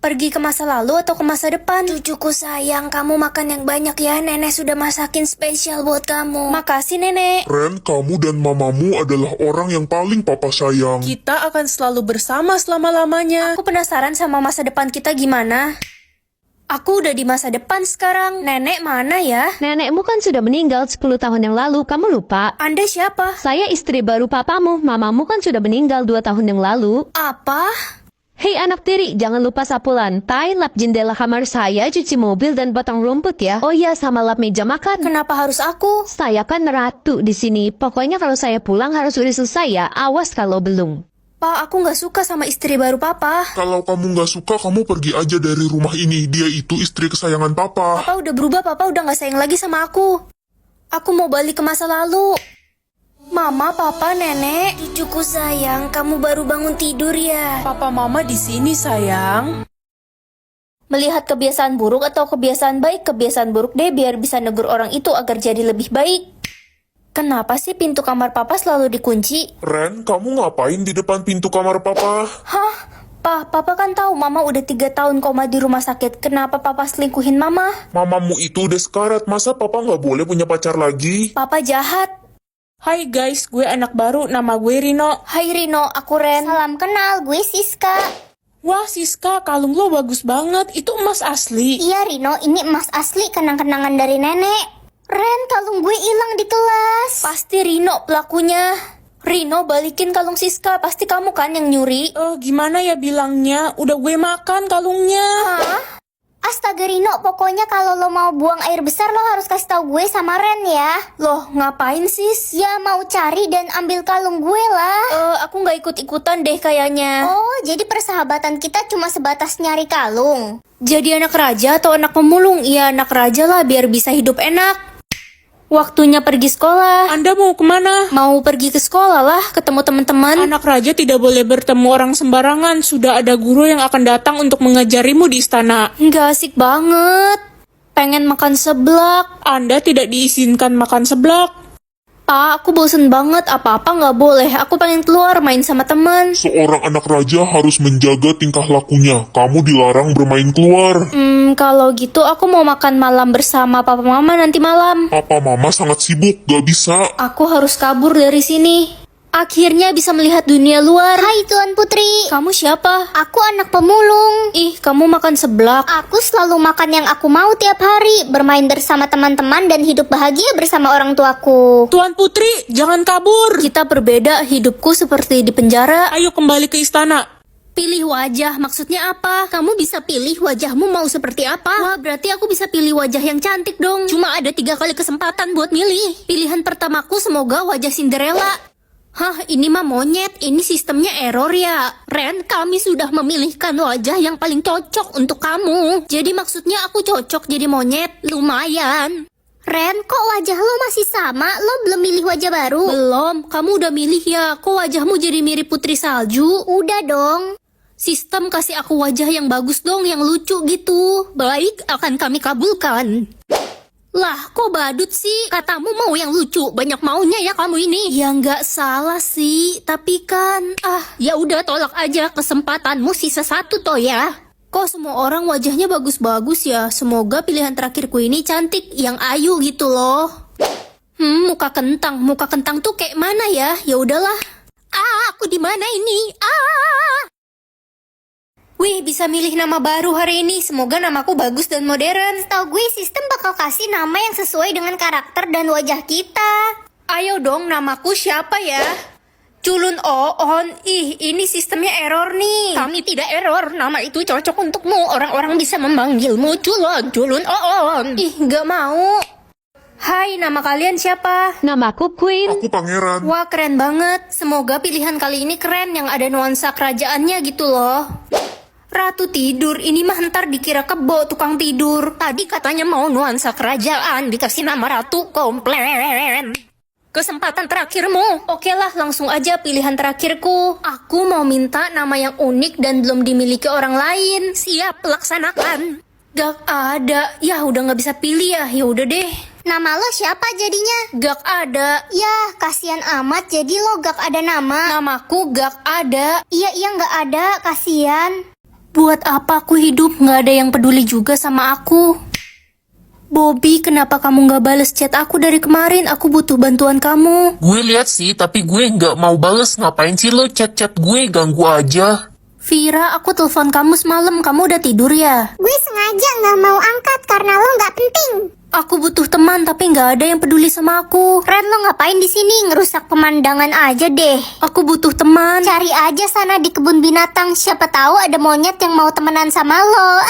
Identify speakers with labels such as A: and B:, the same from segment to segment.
A: pergi ke masa lalu atau ke masa depan? Cucuku sayang, kamu makan yang banyak ya. Nenek sudah masakin spesial buat kamu. Makasih, Nenek.
B: Ren, kamu dan mamamu adalah orang yang paling papa sayang.
C: Kita akan selalu bersama selama-lamanya.
A: Aku penasaran sama masa depan kita gimana. Aku udah di masa depan sekarang. Nenek mana ya?
D: Nenekmu kan sudah meninggal 10 tahun yang lalu, kamu lupa?
A: Anda siapa?
D: Saya istri baru papamu, mamamu kan sudah meninggal 2 tahun yang lalu.
A: Apa?
D: Hei anak tiri, jangan lupa sapu lantai, lap jendela kamar saya, cuci mobil dan potong rumput ya. Oh iya, sama lap meja makan.
A: Kenapa harus aku?
D: Saya kan ratu di sini. Pokoknya kalau saya pulang harus udah selesai ya. Awas kalau belum.
A: Pak, aku gak suka sama istri baru papa.
B: Kalau kamu nggak suka, kamu pergi aja dari rumah ini. Dia itu istri kesayangan papa.
A: Papa udah berubah, papa udah gak sayang lagi sama aku. Aku mau balik ke masa lalu. Mama, papa, nenek, cucuku sayang, kamu baru bangun tidur ya?
C: Papa mama di sini sayang.
A: Melihat kebiasaan buruk atau kebiasaan baik? Kebiasaan buruk deh, biar bisa negur orang itu agar jadi lebih baik. Kenapa sih pintu kamar papa selalu dikunci?
B: Ren, kamu ngapain di depan pintu kamar papa?
A: Hah? Papa kan tahu mama udah 3 tahun koma di rumah sakit. Kenapa papa selingkuhin mama?
B: Mamamu itu udah sekarat, masa papa nggak boleh punya pacar lagi?
A: Papa jahat.
C: Hai guys, gue anak baru, nama gue Rino.
A: Hai Rino, aku Ren. Salam kenal, gue Siska.
C: Wah Siska, kalung lo bagus banget, itu emas asli.
A: Iya Rino, ini emas asli kenang-kenangan dari nenek. Ren, kalung gue hilang di kelas. Pasti Rino pelakunya. Rino, balikin kalung Siska, pasti kamu kan yang nyuri.
C: Gimana ya bilangnya, udah gue makan kalungnya.
A: Hah? Astaga Rino, pokoknya kalau lo mau buang air besar lo harus kasih tahu gue sama Ren ya. Loh, ngapain sis? Ya mau cari dan ambil kalung gue lah. Aku nggak ikut-ikutan deh kayaknya. Oh, jadi persahabatan kita cuma sebatas nyari kalung. Jadi anak raja atau anak pemulung? Iya anak raja lah biar bisa hidup enak. Waktunya pergi sekolah.
C: Anda mau kemana?
A: Mau pergi ke sekolah lah, ketemu teman-teman.
C: Anak raja tidak boleh bertemu orang sembarangan. Sudah ada guru yang akan datang untuk mengajarimu di istana.
A: Nggak asik banget. Pengen makan seblak.
C: Anda tidak diizinkan makan seblak.
A: Pak, aku bosen banget. Apa-apa nggak boleh. Aku pengen keluar main sama teman.
B: Seorang anak raja harus menjaga tingkah lakunya. Kamu dilarang bermain keluar.
A: Kalau gitu aku mau makan malam bersama papa mama nanti malam.
B: Papa mama sangat sibuk, gak bisa.
A: Aku harus kabur dari sini. Akhirnya bisa melihat dunia luar. Hai Tuan Putri. Kamu siapa? Aku anak pemulung. Ih, kamu makan seblak. Aku selalu makan yang aku mau tiap hari. Bermain bersama teman-teman dan hidup bahagia bersama orang tuaku.
C: Tuan Putri, jangan kabur.
A: Kita berbeda, hidupku seperti di penjara.
C: Ayo kembali ke istana.
A: Pilih wajah, maksudnya apa? Kamu bisa pilih wajahmu mau seperti apa? Wah, berarti aku bisa pilih wajah yang cantik dong. Cuma ada 3 kali kesempatan buat milih. Pilihan pertamaku semoga wajah Cinderella. Hah, ini mah monyet. Ini sistemnya error ya. Ren, kami sudah memilihkan wajah yang paling cocok untuk kamu. Jadi maksudnya aku cocok jadi monyet? Lumayan. Ren, kok wajah lo masih sama? Lo belum milih wajah baru? Belum, kamu udah milih ya. Kok wajahmu jadi mirip Putri Salju? Udah dong. Sistem kasih aku wajah yang bagus dong, yang lucu gitu. Baik, akan kami kabulkan. Lah, kok badut sih? Katamu mau yang lucu, banyak maunya ya kamu ini. Ya nggak salah sih, tapi kan... ya udah tolak aja, kesempatanmu sisa 1 toh ya. Kok semua orang wajahnya bagus-bagus ya? Semoga pilihan terakhirku ini cantik, yang ayu gitu loh. Muka kentang tuh kayak mana ya? Ya udahlah. Aku di mana ini? Wih, bisa milih nama baru hari ini. Semoga namaku bagus dan modern. Setahu gue sistem bakal kasih nama yang sesuai dengan karakter dan wajah kita. Ayo dong, namaku siapa ya? Culun Oon. Ih, ini sistemnya error nih. Kami tidak error. Nama itu cocok untukmu. Orang-orang bisa memanggilmu Culun Oon. Ih, nggak mau. Hai, nama kalian siapa?
D: Namaku Queen.
B: Aku pangeran.
A: Wah, keren banget. Semoga pilihan kali ini keren, yang ada nuansa kerajaannya gitu loh. Ratu tidur, ini mah ntar dikira kebo tukang tidur. Tadi katanya mau nuansa kerajaan, dikasih nama ratu, komplain. Kesempatan terakhirmu. Oke lah, langsung aja pilihan terakhirku. Aku mau minta nama yang unik dan belum dimiliki orang lain. Siap, laksanakan. Gak ada. Ya udah gak bisa pilih ya, ya udah deh. Nama lo siapa jadinya? Gak ada. Ya, kasihan amat jadi lo gak ada nama. Namaku gak ada. Iya gak ada, kasihan. Buat apa aku hidup? Nggak ada yang peduli juga sama aku. Bobby, kenapa kamu nggak bales chat aku dari kemarin? Aku butuh bantuan kamu.
E: Gue lihat sih, tapi gue nggak mau bales. Ngapain sih lo chat-chat gue, ganggu aja.
A: Vira, aku telepon kamu semalam. Kamu udah tidur ya?
F: Gue sengaja nggak mau angkat karena lo nggak penting.
A: Aku butuh teman, tapi nggak ada yang peduli sama aku.
F: Ren, lo ngapain di sini? Ngerusak pemandangan aja deh.
A: Aku butuh teman.
F: Cari aja sana di kebun binatang. Siapa tahu ada monyet yang mau temenan sama lo.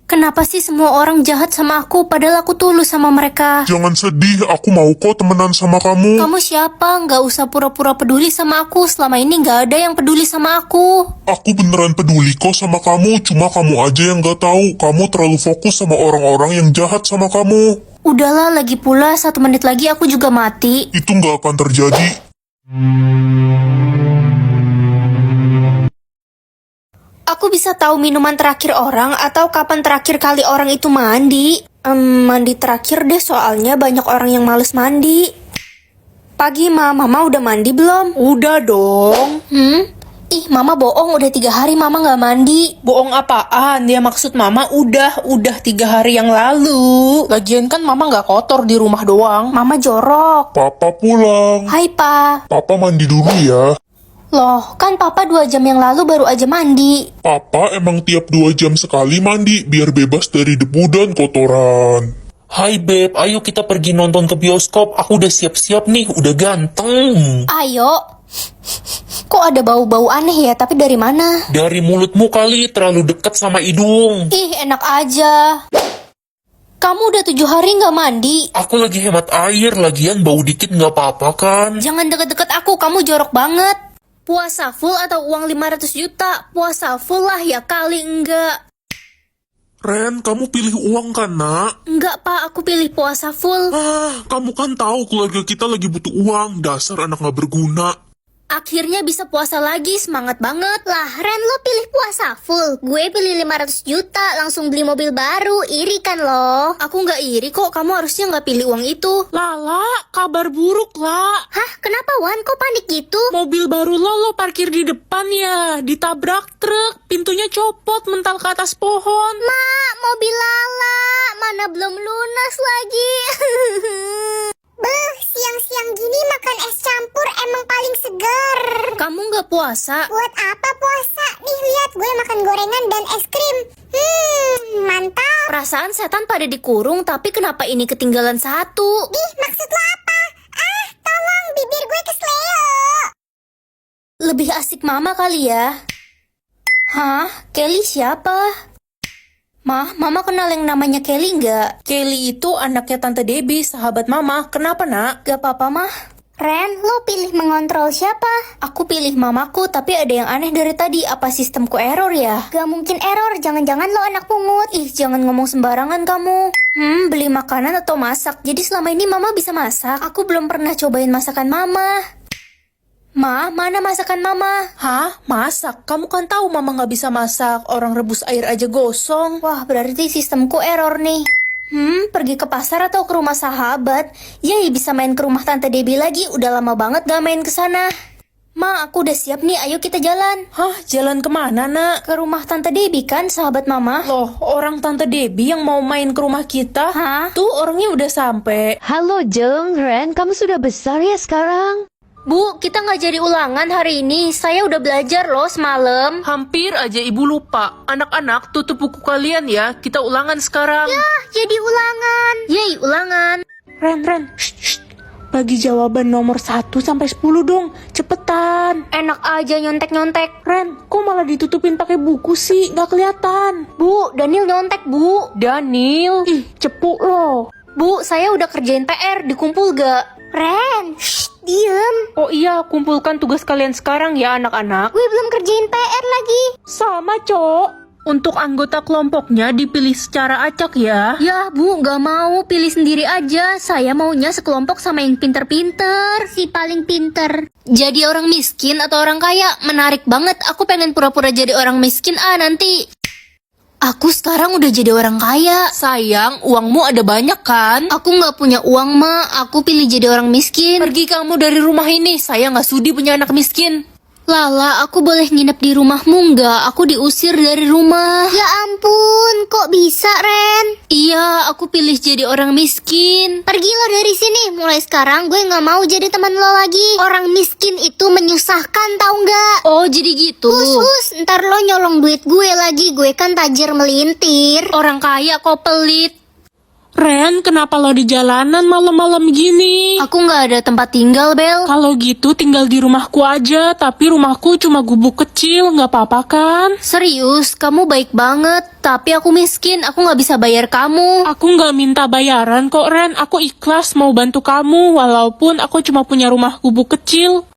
A: Kenapa sih semua orang jahat sama aku, padahal aku tulus sama mereka?
B: Jangan sedih, aku mau kok temenan sama kamu.
A: Kamu siapa? Nggak usah pura-pura peduli sama aku. Selama ini nggak ada yang peduli sama aku.
B: Aku beneran peduli kok sama kamu, cuma kamu aja yang gak tahu. Kamu terlalu fokus sama orang-orang yang jahat sama kamu.
A: Udahlah, lagi pula 1 menit lagi aku juga mati.
B: Itu gak akan terjadi.
A: Aku bisa tahu minuman terakhir orang atau kapan terakhir kali orang itu mandi. Mandi terakhir deh, soalnya banyak orang yang males mandi. Pagi, Mama udah mandi belum?
C: Udah dong.
A: Ih, Mama bohong, udah 3 hari Mama nggak mandi.
C: Bohong apaan? Dia maksud Mama udah 3 hari yang lalu. Lagian kan Mama nggak kotor di rumah doang.
A: Mama jorok.
B: Papa pulang.
A: Hai, Pa.
B: Papa mandi dulu ya.
A: Loh, kan Papa 2 jam yang lalu baru aja mandi.
B: Papa emang tiap 2 jam sekali mandi, biar bebas dari debu dan kotoran.
E: Hai Beb, ayo kita pergi nonton ke bioskop. Aku udah siap-siap nih, udah ganteng.
A: Ayo. Kok ada bau-bau aneh ya, tapi dari mana?
E: Dari mulutmu kali, terlalu dekat sama hidung.
A: Ih, enak aja. Kamu udah 7 hari nggak mandi.
E: Aku lagi hemat air, lagian bau dikit nggak apa-apa kan?
A: Jangan deket-deket aku, kamu jorok banget. Puasa full atau uang 500 juta? Puasa full lah ya kali enggak.
B: Ren, kamu pilih uang kan, nak?
A: Enggak, Pak, aku pilih puasa full.
B: Kamu kan tahu keluarga kita lagi butuh uang. Dasar anak gak berguna.
A: Akhirnya bisa puasa lagi, semangat banget.
F: Lah, Ren, lo pilih puasa full. Gue pilih 500 juta, langsung beli mobil baru. Iri kan lo?
A: Aku nggak iri kok, kamu harusnya nggak pilih uang itu.
C: Lala, kabar buruk lah.
F: Hah, kenapa Wan? Kok panik gitu?
C: Mobil baru lo parkir di depan ya. Ditabrak truk, pintunya copot mental ke atas pohon.
F: Mak, mobil Lala. Mana belum lunas lagi. Beuh, siang-siang gini makan es campur emang paling segar.
A: Kamu nggak puasa?
F: Buat apa puasa? Nih lihat gue makan gorengan dan es krim. Mantap.
A: Perasaan setan pada dikurung, tapi kenapa ini ketinggalan 1?
F: Ih, maksud lo apa? Ah, tolong bibir gue kesleo.
A: Lebih asik Mama kali ya. Hah? Kelly siapa? Mama kenal yang namanya Kelly nggak?
C: Kelly itu anaknya Tante Debbie, sahabat Mama. Kenapa, Nak?
A: Gak apa-apa, Mah.
F: Ren, lo pilih mengontrol siapa?
A: Aku pilih mamaku, tapi ada yang aneh dari tadi. Apa sistemku error ya?
F: Gak mungkin error, jangan-jangan lo anak pungut.
A: Ih, jangan ngomong sembarangan kamu. Beli makanan atau masak? Jadi selama ini Mama bisa masak? Aku belum pernah cobain masakan Mama. Ma, mana masakan Mama?
C: Hah? Masak? Kamu kan tahu Mama nggak bisa masak. Orang rebus air aja gosong.
A: Wah, berarti sistemku error nih. Pergi ke pasar atau ke rumah sahabat? Yay, bisa main ke rumah Tante Debbie lagi. Udah lama banget gak main ke sana. Ma, aku udah siap nih. Ayo kita jalan.
C: Hah? Jalan kemana, Nak?
A: Ke rumah Tante Debbie kan, sahabat Mama.
C: Loh, orang Tante Debbie yang mau main ke rumah kita?
A: Hah?
C: Tuh, orangnya udah sampai.
D: Halo Jeng, Ren, kamu sudah besar ya sekarang?
A: Bu, kita nggak jadi ulangan hari ini. Saya udah belajar loh semalam.
C: Hampir aja ibu lupa. Anak-anak, tutup buku kalian ya. Kita ulangan sekarang.
F: Jadi ulangan.
A: Yeay, ulangan.
C: Ren. Shh. Bagi jawaban nomor 1 sampai 10 dong. Cepetan.
A: Enak aja nyontek-nyontek.
C: Ren, kok malah ditutupin pakai buku sih? Gak kelihatan.
A: Bu, Daniel nyontek, Bu.
C: Daniel, ih, cepu loh.
A: Bu, saya udah kerjain PR. Dikumpul gak?
F: Ren, diem.
C: Oh iya, kumpulkan tugas kalian sekarang ya anak-anak.
F: Gue belum kerjain PR lagi.
C: Sama, Cok. Untuk anggota kelompoknya dipilih secara acak ya.
A: Ya, Bu, nggak mau. Pilih sendiri aja. Saya maunya sekelompok sama yang pinter-pinter.
F: Si paling pinter.
A: Jadi orang miskin atau orang kaya? Menarik banget. Aku pengen pura-pura jadi orang miskin nanti. Aku sekarang udah jadi orang kaya.
C: Sayang, uangmu ada banyak kan?
A: Aku nggak punya uang, Ma. Aku pilih jadi orang miskin.
C: Pergi kamu dari rumah ini. Saya nggak sudi punya anak miskin.
A: Lala, aku boleh nginep di rumahmu nggak? Aku diusir dari rumah.
F: Ya ampun, kok bisa, Ren?
A: Iya, aku pilih jadi orang miskin.
F: Pergi lo dari sini. Mulai sekarang gue nggak mau jadi teman lo lagi. Orang miskin itu menyusahkan, tau nggak?
A: Oh, jadi gitu.
F: Khusus, ntar lo nyolong duit gue lagi. Gue kan tajir melintir.
A: Orang kaya kok pelit.
C: Ren, kenapa lo di jalanan malam-malam gini?
A: Aku nggak ada tempat tinggal, Bel.
C: Kalau gitu tinggal di rumahku aja, tapi rumahku cuma gubuk kecil, nggak apa-apa kan?
A: Serius, kamu baik banget. Tapi aku miskin, aku nggak bisa bayar kamu.
C: Aku nggak minta bayaran kok, Ren. Aku ikhlas mau bantu kamu, walaupun aku cuma punya rumah gubuk kecil.